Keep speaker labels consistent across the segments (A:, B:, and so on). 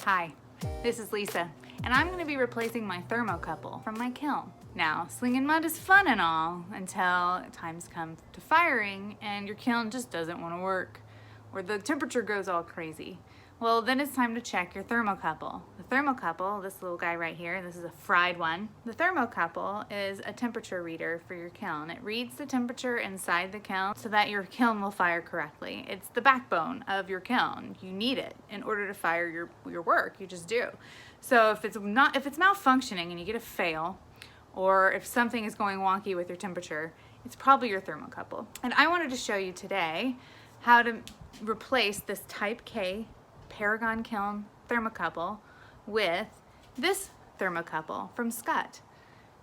A: Hi, this is Lisa, and I'm going to be replacing my thermocouple from my kiln. Now, slinging mud is fun and all until times come to firing and your kiln just doesn't want to work, or the temperature goes all crazy. Well, then it's time to check your thermocouple. The thermocouple, this little guy right here, this is a fried one. The thermocouple is a temperature reader for your kiln. It reads the temperature inside the kiln so that your kiln will fire correctly. It's the backbone of your kiln. You need it in order to fire your work. You just do. So if it's malfunctioning and you get a fail, or if something is going wonky with your temperature, it's probably your thermocouple. And I wanted to show you today how to replace this Type K Paragon kiln thermocouple with this thermocouple from Skutt.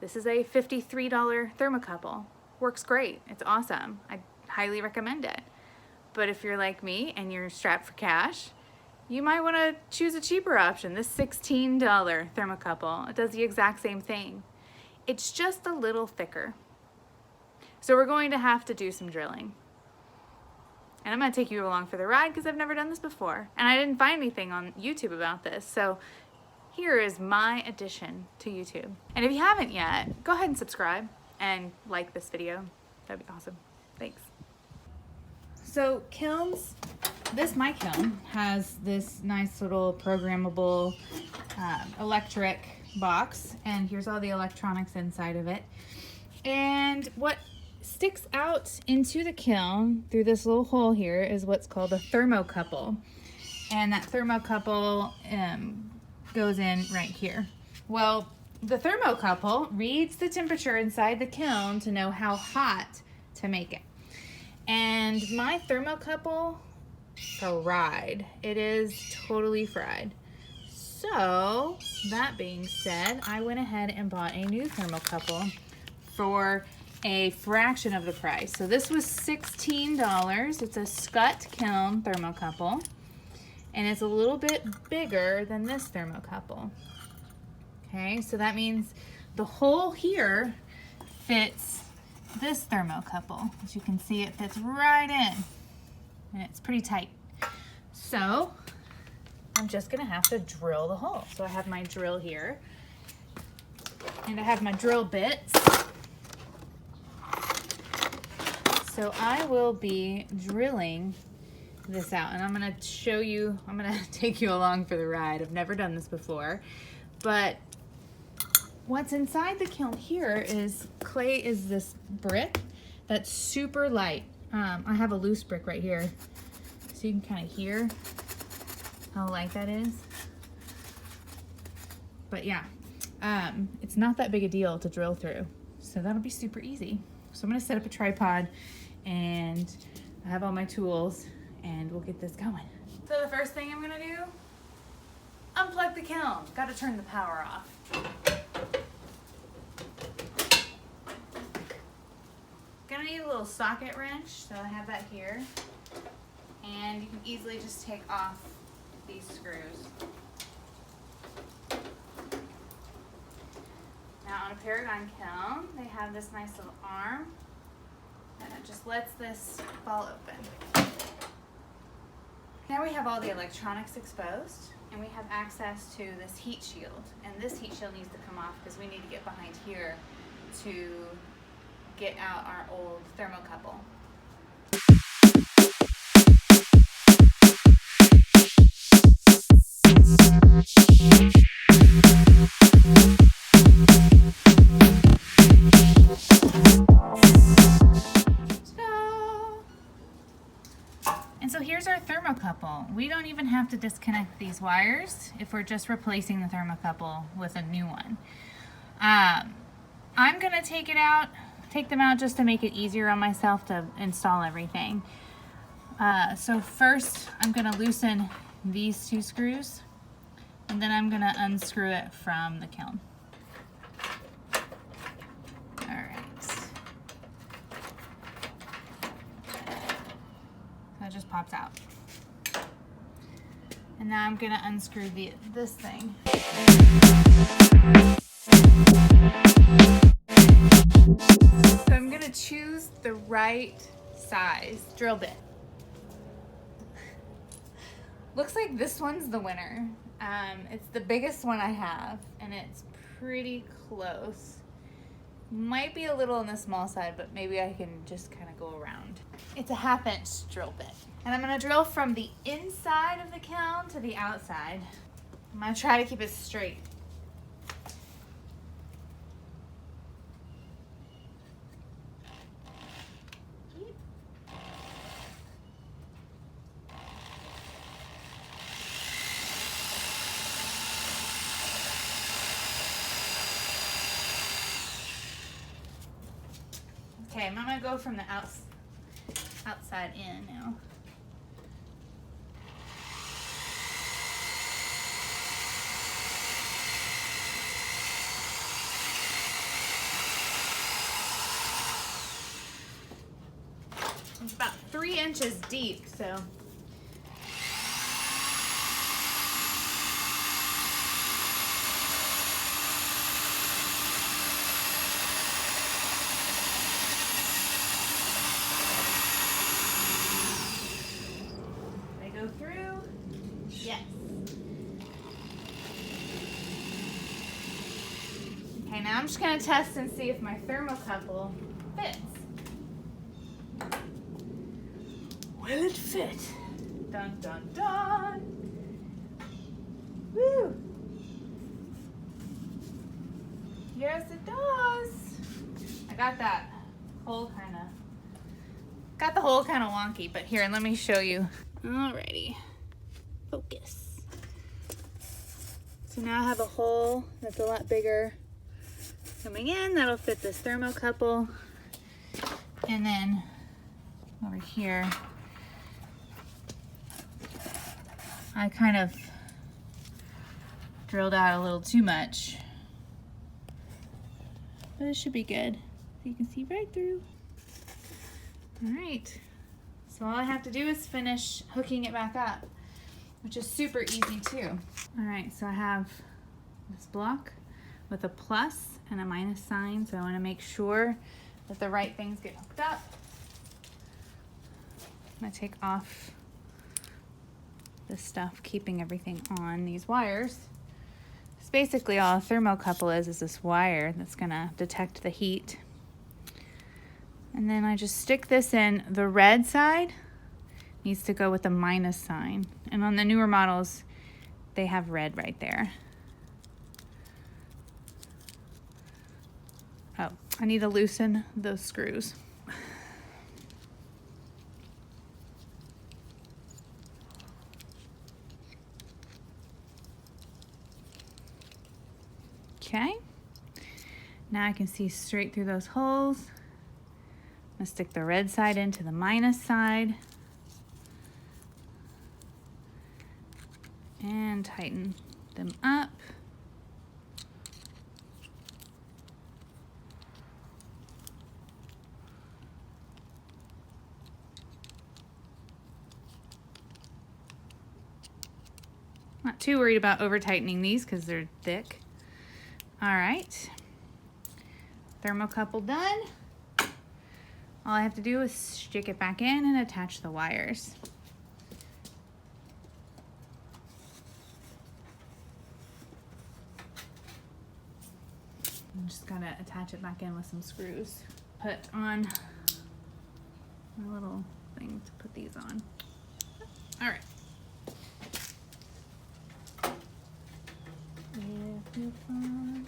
A: This is a $53 thermocouple. Works great. It's awesome. I highly recommend it. But if you're like me and you're strapped for cash, you might want to choose a cheaper option, this $16 thermocouple. It does the exact same thing. It's just a little thicker. So we're going to have to do some drilling. And I'm going to take you along for the ride because I've never done this before. And I didn't find anything on YouTube about this. So here is my addition to YouTube. And if you haven't yet, go ahead and subscribe and like this video. That'd be awesome. Thanks. So kilns, my kiln has this nice little programmable electric box. And here's all the electronics inside of it. And what sticks out into the kiln through this little hole here is what's called a thermocouple, and that thermocouple goes in right here. Well, the thermocouple reads the temperature inside the kiln to know how hot to make it, and my thermocouple fried. It is totally fried. So that being said, I went ahead and bought a new thermocouple for a fraction of the price. So this was $16. It's a Skutt kiln thermocouple, and it's a little bit bigger than this thermocouple. Okay, so that means the hole here fits this thermocouple. As you can see, it fits right in, and it's pretty tight. So I'm just gonna have to drill the hole. So I have my drill here, and I have my drill bits. So I will be drilling this out, and I'm gonna show you, I'm gonna take you along for the ride. I've never done this before, but what's inside the kiln here is this brick that's super light. I have a loose brick right here, so you can kind of hear how light that is. But yeah, it's not that big a deal to drill through, so that'll be super easy. So I'm gonna set up a tripod, and I have all my tools, and we'll get this going. So the first thing I'm gonna do, unplug the kiln. Gotta turn the power off. Gonna need a little socket wrench, so I have that here. And you can easily just take off these screws. Now on a Paragon kiln, they have this nice little arm, and it just lets this fall open. Now we have all the electronics exposed, and we have access to this heat shield. And this heat shield needs to come off because we need to get behind here to get out our old thermocouple. And so here's our thermocouple. We don't even have to disconnect these wires if we're just replacing the thermocouple with a new one. I'm gonna take them out just to make it easier on myself to install everything. So first I'm gonna loosen these two screws, and then I'm gonna unscrew it from the kiln. It just pops out. And now I'm gonna unscrew this thing. So I'm gonna choose the right size drill bit. Looks like this one's the winner. It's the biggest one I have, and it's pretty close. Might be a little on the small side, but maybe I can just kind of go around. It's a 1/2" drill bit. And I'm gonna drill from the inside of the kiln to the outside. I'm gonna try to keep it straight. Okay, I'm gonna go from the outside in now. It's about 3 inches deep, so. Through? Yes. Okay, now I'm just gonna test and see if my thermocouple fits. Will it fit? Dun dun dun! Woo! Yes, it does. I got that hole got the hole kind of wonky, but here, let me show you. Alrighty, focus. So now I have a hole that's a lot bigger coming in. That'll fit this thermocouple. And then over here, I kind of drilled out a little too much, but it should be good. So you can see right through. All right. So all I have to do is finish hooking it back up, which is super easy too. All right, so I have this block with a plus and a minus sign, so I want to make sure that the right things get hooked up. I'm gonna take off this stuff, keeping everything on these wires. It's basically all a thermocouple is this wire that's gonna detect the heat. And then I just stick this in. The red side needs to go with the minus sign. And on the newer models, they have red right there. Oh, I need to loosen those screws. Okay. Now I can see straight through those holes. I'm gonna stick the red side into the minus side and tighten them up. Not too worried about over tightening these because they're thick. All right, thermocouple done. All I have to do is stick it back in and attach the wires. I'm just gotta attach it back in with some screws. Put on my little thing to put these on. All right. If you find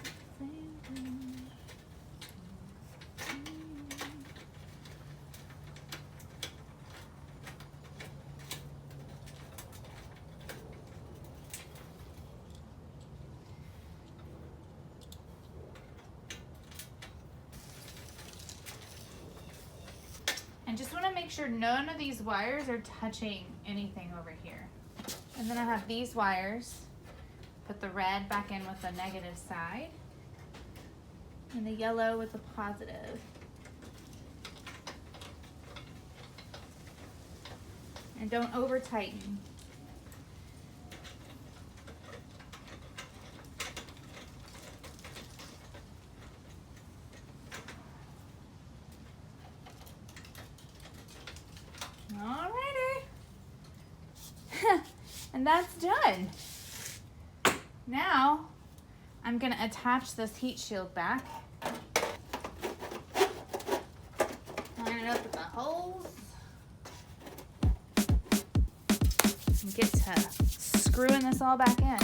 A: and just want to make sure none of these wires are touching anything over here. And then I have these wires. Put the red back in with the negative side and the yellow with the positive. And don't over tighten. Alrighty. And that's done. Now, I'm gonna attach this heat shield back. Line it up with the holes. And get to screwing this all back in.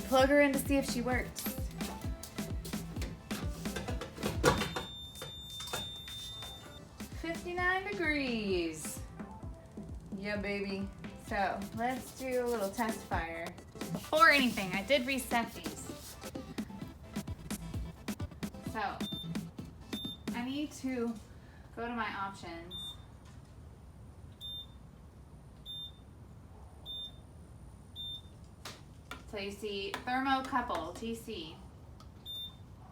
A: Plug her in to see if she works. $59. Yeah, baby. So let's do a little test fire. Before anything, I did reset these. So I need to go to my options. So you see Thermocouple, TC.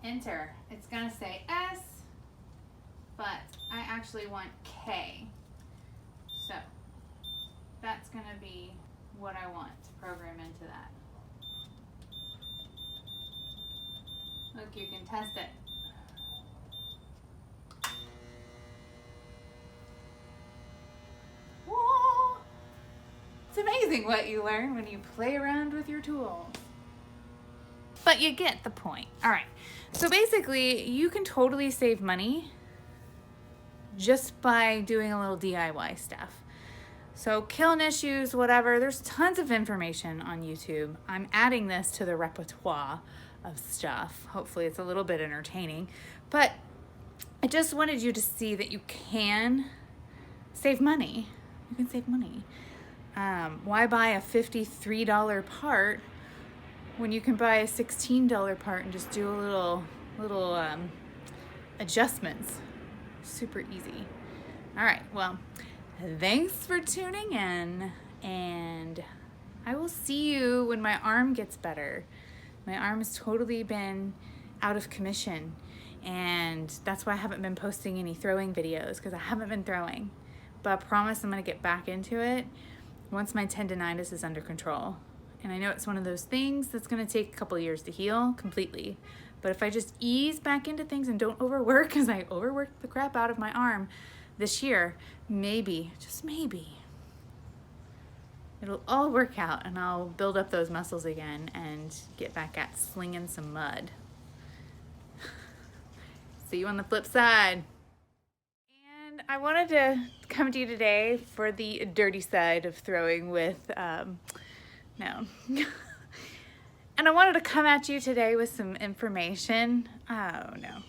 A: Enter. It's gonna say S, but I actually want K. So that's gonna be what I want to program into that. Look, you can test it. Whoa! It's amazing what you learn when you play around with your tools. But you get the point. All right, so basically you can totally save money just by doing a little DIY stuff. So kiln issues, whatever, there's tons of information on YouTube. I'm adding this to the repertoire of stuff. Hopefully it's a little bit entertaining, but I just wanted you to see that you can save money. You can save money. Why buy a $53 part when you can buy a $16 part and just do a little adjustments? Super easy. All right, well, thanks for tuning in, and I will see you when my arm gets better. My arm has totally been out of commission, and that's why I haven't been posting any throwing videos, because I haven't been throwing. But I promise I'm gonna get back into it once my tendonitis is under control. And I know it's one of those things that's gonna take a couple years to heal completely. But if I just ease back into things and don't overwork, because I overworked the crap out of my arm this year, maybe, just maybe, it'll all work out and I'll build up those muscles again and get back at slinging some mud. See you on the flip side. And I wanted to come to you today for the dirty side of throwing with, no. And I wanted to come at you today with some information. Oh no.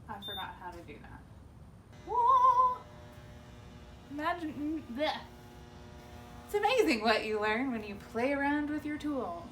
A: I forgot how to do that. Whoa! Imagine, bleh. It's amazing what you learn when you play around with your tools.